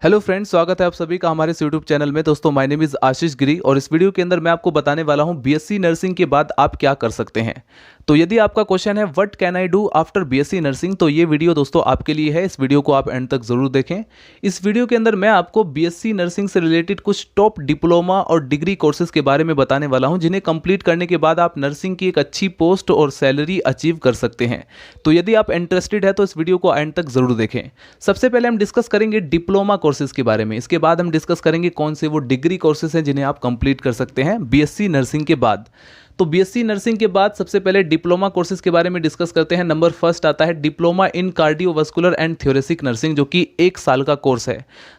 Hello friends, स्वागत है आप सभी का हमारे यूट्यूब चैनल में। दोस्तों, माय नेम इज़ आशीष गिरी और इस वीडियो के अंदर मैं आपको बताने वाला हूं बीएससी नर्सिंग के बाद आप क्या कर सकते हैं। तो यदि आपका क्वेश्चन है what can I do after BSc nursing, तो ये वीडियो दोस्तों आपके लिए है। इस वीडियो को आप एंड तक जरूर देखें। इस वीडियो के अंदर मैं आपको बीएससी नर्सिंग से रिलेटेड कुछ टॉप डिप्लोमा और डिग्री कोर्सेज के बारे में बताने वाला हूँ, जिन्हें कंप्लीट करने के बाद आप नर्सिंग की एक अच्छी पोस्ट और सैलरी अचीव कर सकते हैं। तो यदि आप इंटरेस्टेड है तो इस वीडियो को एंड तक जरूर देखें। सबसे पहले हम डिस्कस करेंगे डिप्लोमा कोर्सेज के बारे में। इसके बाद हम डिस्कस करेंगे कौन से वो डिग्री कोर्सेज हैं जिन्हें आप कंप्लीट कर सकते हैं बीएससी नर्सिंग के बाद। तो बीएससी नर्सिंग के बाद सबसे पहले डिप्लोमा कोर्सेज के बारे में डिस्कस करते हैं। नंबर फर्स्ट आता है diploma in cardiovascular and thoracic nursing, जो कि 1 साल का कोर्स है।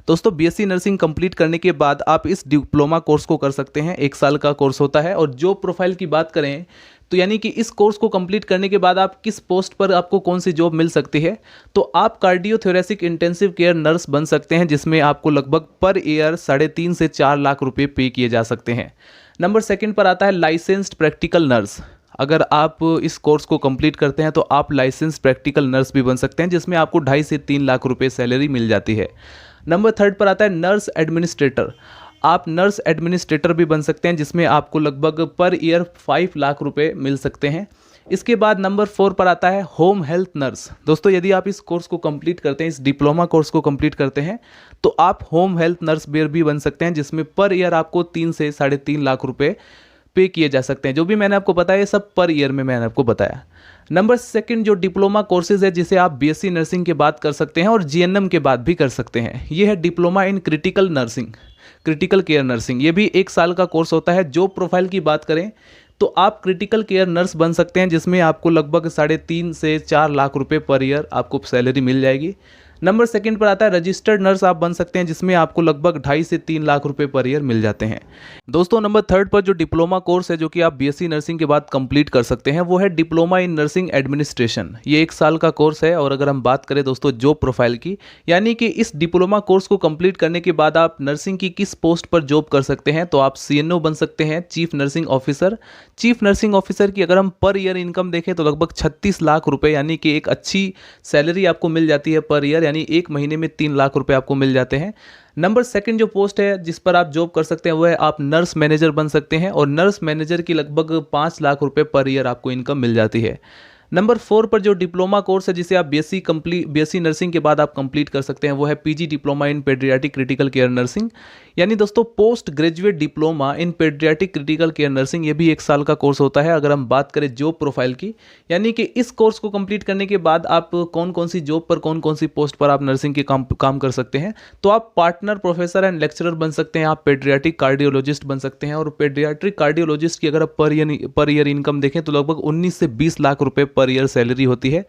दोस्तों, बीएससी नर्सिंग कंप्लीट करने के बाद आप इस डिप्लोमा कोर्स को कर सकते हैं। 1 साल का कोर्स होता है। और जॉब प्रोफाइल की बात करें तो यानी कि इस कोर्स को कंप्लीट करने के बाद आप किस पोस्ट पर आपको कौन सी जॉब मिल सकती है, तो आप कार्डियोथोरेसिक इंटेंसिव केयर नर्स बन सकते हैं, जिसमें आपको लगभग पर ईयर 3.5 से 4 लाख रुपए पे किए जा सकते हैं। नंबर सेकंड पर आता है लाइसेंस्ड प्रैक्टिकल नर्स। अगर आप इस कोर्स को कंप्लीट करते हैं तो आप लाइसेंस प्रैक्टिकल नर्स भी बन सकते हैं, जिसमें आपको 2.5 से 3 लाख रुपए सैलरी मिल जाती है। नंबर थर्ड पर आता है नर्स एडमिनिस्ट्रेटर। आप नर्स एडमिनिस्ट्रेटर भी बन सकते हैं, जिसमें आपको लगभग पर ईयर 5 लाख रुपए मिल सकते हैं। इसके बाद नंबर 4 पर आता है होम हेल्थ नर्स। दोस्तों, यदि आप इस कोर्स को कंप्लीट करते हैं, इस डिप्लोमा कोर्स को कंप्लीट करते हैं, तो आप होम हेल्थ नर्स भी बन सकते हैं, जिसमें पर ईयर आपको 3 से 3.5 लाख रुपए पे किए जा सकते हैं। जो भी मैंने आपको बताया, ये सब पर ईयर में मैंने आपको बताया। नंबर सेकंड जो डिप्लोमा कोर्सेज है, जिसे आप बीएससी नर्सिंग के बाद कर सकते हैं और जीएनएम के बाद भी कर सकते हैं, ये है diploma in critical nursing, critical care nursing. ये भी 1 साल का कोर्स होता है। जॉब प्रोफाइल की बात करें तो आप क्रिटिकल केयर नर्स बन सकते हैं, जिसमें आपको लगभग 3.5 से 4 लाख रुपए पर ईयर आपको सैलरी मिल जाएगी। नंबर सेकंड पर आता है रजिस्टर्ड नर्स आप बन सकते हैं, जिसमें आपको लगभग 2.5 से 3 लाख रुपए पर ईयर मिल जाते हैं। दोस्तों, नंबर थर्ड पर जो डिप्लोमा कोर्स है, जो कि आप बीएससी नर्सिंग के बाद कंप्लीट कर सकते हैं, वो है डिप्लोमा इन नर्सिंग एडमिनिस्ट्रेशन। ये 1 साल का कोर्स है। और अगर हम बात करें दोस्तों जॉब प्रोफाइल की, यानी कि इस डिप्लोमा कोर्स को कंप्लीट करने के बाद आप नर्सिंग की किस पोस्ट पर जॉब कर सकते हैं, तो आप सीएनओ बन सकते हैं, chief nursing officer. Chief nursing officer की अगर हम पर ईयर इनकम देखें तो लगभग 36 लाख रुपए, यानी कि एक अच्छी सैलरी आपको मिल जाती है पर ईयर, यानी एक महीने में 3 लाख रुपए आपको मिल जाते हैं। नंबर सेकंड जो पोस्ट है जिस पर आप जॉब कर सकते हैं, वो है आप नर्स मैनेजर बन सकते हैं, और नर्स मैनेजर की लगभग 5 लाख रुपए पर ईयर आपको इनकम मिल जाती है। नंबर 4 पर जो डिप्लोमा कोर्स है, जिसे आप बीएससी नर्सिंग के बाद आप कंप्लीट कर सकते हैं, वो है PG diploma in paediatric critical care nursing, यानी दोस्तों post graduate diploma in paediatric critical care nursing. ये भी 1 साल का कोर्स होता है। अगर हम बात करें जॉब प्रोफाइल की, यानी कि इस कोर्स को कंप्लीट करने के बाद आप कौन कौन सी जॉब पर, कौन कौन सी पोस्ट पर आप नर्सिंग के काम कर सकते हैं, तो आप पार्टनर प्रोफेसर एंड लेक्चरर बन सकते हैं, आप पेडियाट्रिक कार्डियोलॉजिस्ट बन सकते हैं। और पेडियाट्रिक कार्डियोलॉजिस्ट की अगर आप पर ईयर इनकम देखें तो लगभग 19 से 20 लाख रुपए पर ईयर सैलरी होती है।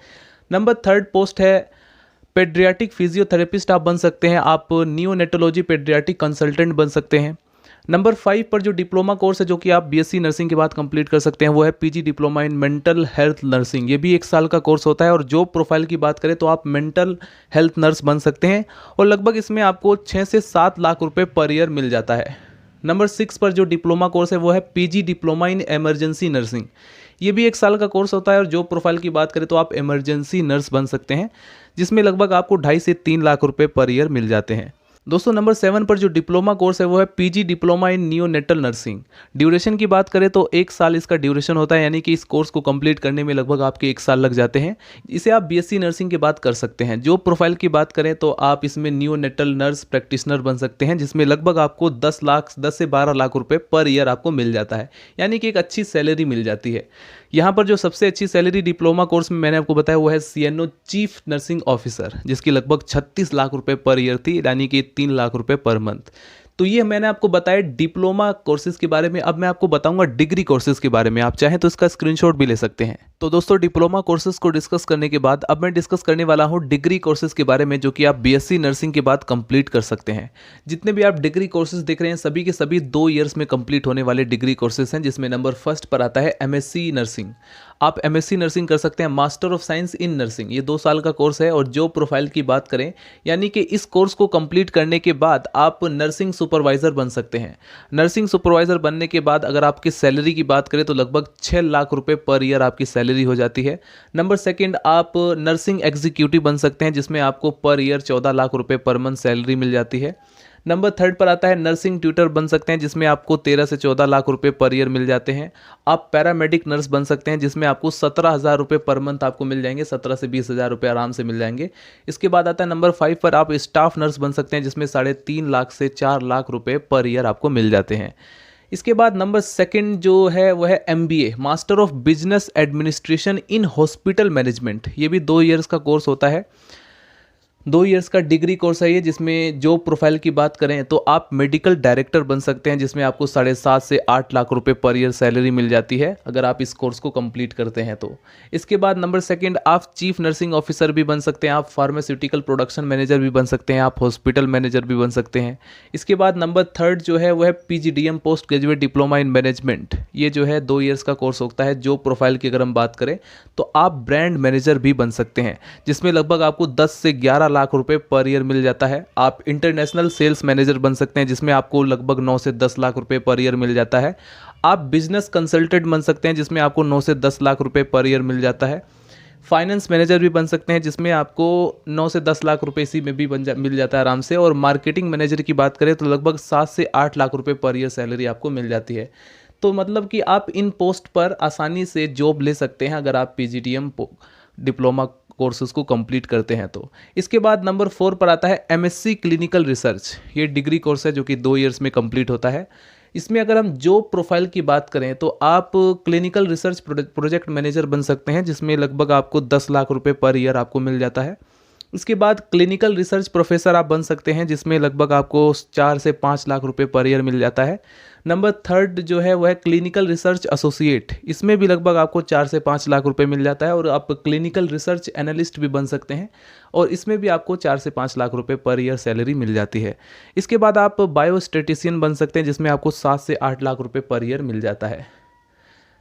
नंबर थर्ड पोस्ट है पेडियाट्रिक फिजियोथेरेपिस्ट आप बन सकते हैं, आप नियोनेटोलॉजी पेडियाट्रिक कंसल्टेंट बन सकते हैं। नंबर 5 पर जो डिप्लोमा कोर्स है, जो कि आप बीएससी नर्सिंग के बाद कंप्लीट कर सकते हैं, वो है PG diploma in mental health nursing. ये भी 1 साल का कोर्स होता है। और जॉब प्रोफाइल की बात करें तो आप मेंटल हेल्थ नर्स बन सकते हैं, और लगभग इसमें आपको 6 से 7 लाख रुपए पर ईयर मिल जाता है। नंबर 6 पर जो डिप्लोमा कोर्स है, वो है PG diploma in emergency nursing. ये भी 1 साल का कोर्स होता है। और जॉब प्रोफाइल की बात करें तो आप इमरजेंसी नर्स बन सकते हैं, जिसमें लगभग आपको 2.5 से 3 लाख रुपए पर ईयर मिल जाते हैं। दोस्तों, नंबर 7 पर जो डिप्लोमा कोर्स है, वो है PG diploma in neonatal nursing. Duration की बात करें तो 1 साल इसका ड्यूरेशन होता है, यानी कि इस कोर्स को कंप्लीट करने में लगभग आपके 1 साल लग जाते हैं। इसे आप बीएससी नर्सिंग के बाद कर सकते हैं। जॉब प्रोफाइल की बात करें तो आप इसमें नियोनेटल नर्स प्रैक्टिशनर बन सकते हैं, जिसमें लगभग आपको 10 से 12 लाख रुपए पर ईयर आपको मिल जाता है, यानी कि एक अच्छी सैलरी मिल जाती है। यहाँ पर जो सबसे अच्छी सैलरी डिप्लोमा कोर्स में मैंने आपको बताया, वो है सीएनओ चीफ नर्सिंग ऑफिसर, जिसकी लगभग 36 लाख रुपए पर ईयर थी, यानी कि 3 लाख रुपए पर मंथ। तो ये मैंने आपको बताया डिप्लोमा कोर्सेज के बारे में। अब मैं आपको बताऊंगा डिग्री कोर्सेज के बारे में। आप चाहें तो इसका स्क्रीनशॉट भी ले सकते हैं। तो दोस्तों, डिप्लोमा कोर्सेज को डिस्कस करने के बाद अब मैं डिस्कस करने वाला हूं डिग्री कोर्सेज के बारे में, जो कि आप बीएससी नर्सिंग के बाद कंप्लीट कर सकते हैं। जितने भी आप डिग्री कोर्सेज देख रहे हैं, सभी के सभी 2 ईयर्स में कंप्लीट होने वाले डिग्री कोर्सेज हैं, जिसमें नंबर फर्स्ट पर आता है एमएससी नर्सिंग। आप एमएससी नर्सिंग कर सकते हैं, master of science in nursing, ये 2 साल का कोर्स है। और जॉब प्रोफाइल की बात करें, यानी कि इस कोर्स को कंप्लीट करने के बाद आप नर्सिंग सुपरवाइज़र बन सकते हैं। नर्सिंग सुपरवाइज़र बनने के बाद अगर आपकी सैलरी की बात करें तो लगभग 6 लाख रुपए पर ईयर आपकी सैलरी हो जाती है। नंबर सेकंड, आप नर्सिंग एग्जीक्यूटिव बन सकते हैं, जिसमें आपको पर ईयर 14 लाख रुपए पर मंथ सैलरी मिल जाती है। नंबर थर्ड पर आता है नर्सिंग ट्यूटर बन सकते हैं, जिसमें आपको 13 से 14 लाख रुपए पर ईयर मिल जाते हैं। आप पैरामेडिक नर्स बन सकते हैं, जिसमें आपको 17,000 रुपये पर मंथ आपको मिल जाएंगे, 17 से 20,000 रुपये आराम से मिल जाएंगे। इसके बाद आता है नंबर 5 पर आप स्टाफ नर्स बन सकते हैं, जिसमें 3.5 लाख से 4 लाख रुपये पर ईयर आपको मिल जाते हैं। इसके बाद नंबर सेकंड जो है वो है MBA, master of business administration in hospital management. ये भी 2 ईयर्स का कोर्स होता है, 2 ईयर्स का डिग्री कोर्स है ये, जिसमें जॉब प्रोफाइल की बात करें तो आप मेडिकल डायरेक्टर बन सकते हैं, जिसमें आपको 7.5 से 8 लाख रुपए पर ईयर सैलरी मिल जाती है अगर आप इस कोर्स को कंप्लीट करते हैं तो। इसके बाद नंबर सेकंड, आप चीफ नर्सिंग ऑफिसर भी बन सकते हैं, आप फार्मास्यूटिकल प्रोडक्शन मैनेजर भी बन सकते हैं, आप हॉस्पिटल मैनेजर भी बन सकते हैं। इसके बाद नंबर थर्ड जो है वो है PGDM, post graduate diploma in management. ये जो है 2 ईयर्स का कोर्स होता है। जॉब प्रोफाइल की अगर हम बात करें तो आप ब्रांड मैनेजर भी बन सकते हैं, जिसमें लगभग आपको 10 से 11 लाख रुपए पर ईयर मिल जाता है। आप इंटरनेशनल सेल्स मैनेजर बन सकते हैं, जिसमें आपको लगभग 9 से 10 लाख रुपए पर ईयर मिल जाता है। आप बिजनेस कंसल्टेंट बन सकते हैं, जिसमें आपको 9 से 10 लाख रुपए पर ईयर मिल जाता है। फाइनेंस मैनेजर भी बन सकते हैं, जिसमें आपको 9 से 10 लाख रुपए इसी में भी मिल जाता है आराम से। और मार्केटिंग मैनेजर की बात करें तो लगभग 7 से 8 लाख रुपए पर ईयर सैलरी आपको मिल जाती है। तो मतलब कि आप इन पोस्ट पर आसानी से जॉब ले सकते हैं अगर आप PGDM डिप्लोमा कोर्सेज को कंप्लीट करते हैं तो। इसके बाद नंबर 4 पर आता है MSc क्लिनिकल रिसर्च। ये डिग्री कोर्स है जो कि 2 ईयर्स में कंप्लीट होता है। इसमें अगर हम जॉब प्रोफाइल की बात करें तो आप क्लिनिकल रिसर्च प्रोजेक्ट मैनेजर बन सकते हैं, जिसमें लगभग आपको 10 लाख रुपए पर ईयर आपको मिल जाता है। इसके बाद क्लिनिकल रिसर्च प्रोफेसर आप बन सकते हैं, जिसमें लगभग आपको 4 से 5 लाख रुपए पर ईयर मिल जाता है। नंबर थर्ड जो है वह है क्लिनिकल रिसर्च एसोसिएट। इसमें भी लगभग आपको 4 से 5 लाख रुपए मिल जाता है। और आप क्लिनिकल रिसर्च एनालिस्ट भी बन सकते हैं, और इसमें भी आपको 4 से 5 लाख रुपए पर ईयर सैलरी मिल जाती है। इसके बाद आप बायोस्टैटिशियन बन सकते हैं, जिसमें आपको 7 से 8 लाख रुपए पर ईयर मिल जाता है।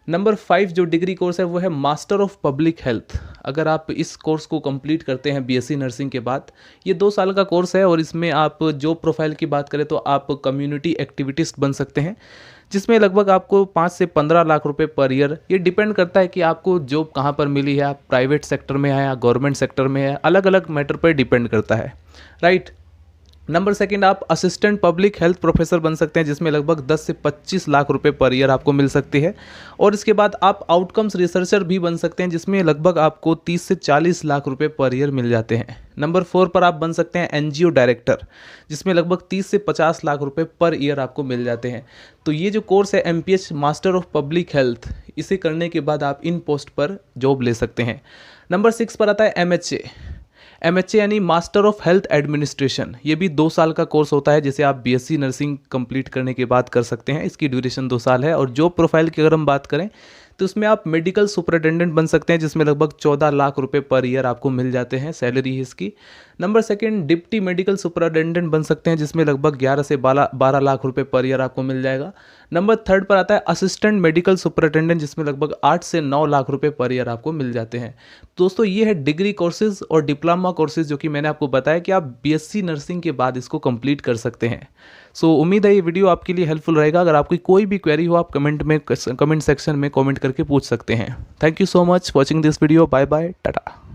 नंबर 5 जो डिग्री कोर्स है वो है मास्टर ऑफ पब्लिक हेल्थ। अगर आप इस कोर्स को कंप्लीट करते हैं BSc नर्सिंग के बाद, ये 2 साल का कोर्स है। और इसमें आप जॉब प्रोफाइल की बात करें तो आप कम्युनिटी एक्टिविटिस्ट बन सकते हैं, जिसमें लगभग आपको 5 से 15 लाख रुपए पर ईयर, ये डिपेंड करता है कि आपको जॉब कहाँ पर मिली है, आप प्राइवेट सेक्टर में है या गवर्नमेंट सेक्टर में है, अलग अलग मैटर पर डिपेंड करता है, राइट। नंबर सेकंड, आप असिस्टेंट पब्लिक हेल्थ प्रोफेसर बन सकते हैं, जिसमें लगभग 10 से 25 लाख रुपए पर ईयर आपको मिल सकती है। और इसके बाद आप आउटकम्स रिसर्चर भी बन सकते हैं, जिसमें लगभग आपको 30 से 40 लाख रुपए पर ईयर मिल जाते हैं। नंबर 4 पर आप बन सकते हैं NGO डायरेक्टर, जिसमें लगभग 30 से 50 लाख रुपए पर ईयर आपको मिल जाते हैं। तो ये जो कोर्स है MPH master of public health, इसे करने के बाद आप इन पोस्ट पर जॉब ले सकते हैं। नंबर 6 पर आता है MHA यानी मास्टर ऑफ हेल्थ एडमिनिस्ट्रेशन। ये भी 2 साल का कोर्स होता है, जिसे आप BSc नर्सिंग कंप्लीट करने के बाद कर सकते हैं। इसकी ड्यूरेशन 2 साल है। और जॉब प्रोफाइल की अगर हम बात करें तो उसमें आप मेडिकल सुपरिटेंडेंट बन सकते हैं, जिसमें लगभग 14 लाख रुपए पर ईयर आपको मिल जाते हैं, सैलरी है इसकी। Number second, deputy medical superintendent बन सकते हैं, जिसमें लगभग 11 से 12 लाख रुपए पर ईयर आपको मिल जाएगा। नंबर थर्ड पर आता है असिस्टेंट मेडिकल सुपरिटेंडेंट, जिसमें लगभग 8 से 9 लाख रुपए पर ईयर आपको मिल जाते हैं। दोस्तों, ये है डिग्री कोर्सेज और डिप्लोमा कोर्सेज, जो कि मैंने आपको बताया कि आप BSc नर्सिंग के बाद इसको कंप्लीट कर सकते हैं। सो उम्मीद है ये वीडियो आपके लिए हेल्पफुल रहेगा। अगर आपकी कोई भी क्वेरी हो आप कमेंट सेक्शन में कमेंट करके पूछ सकते हैं। Thank you so much watching this video. Bye bye, Tata.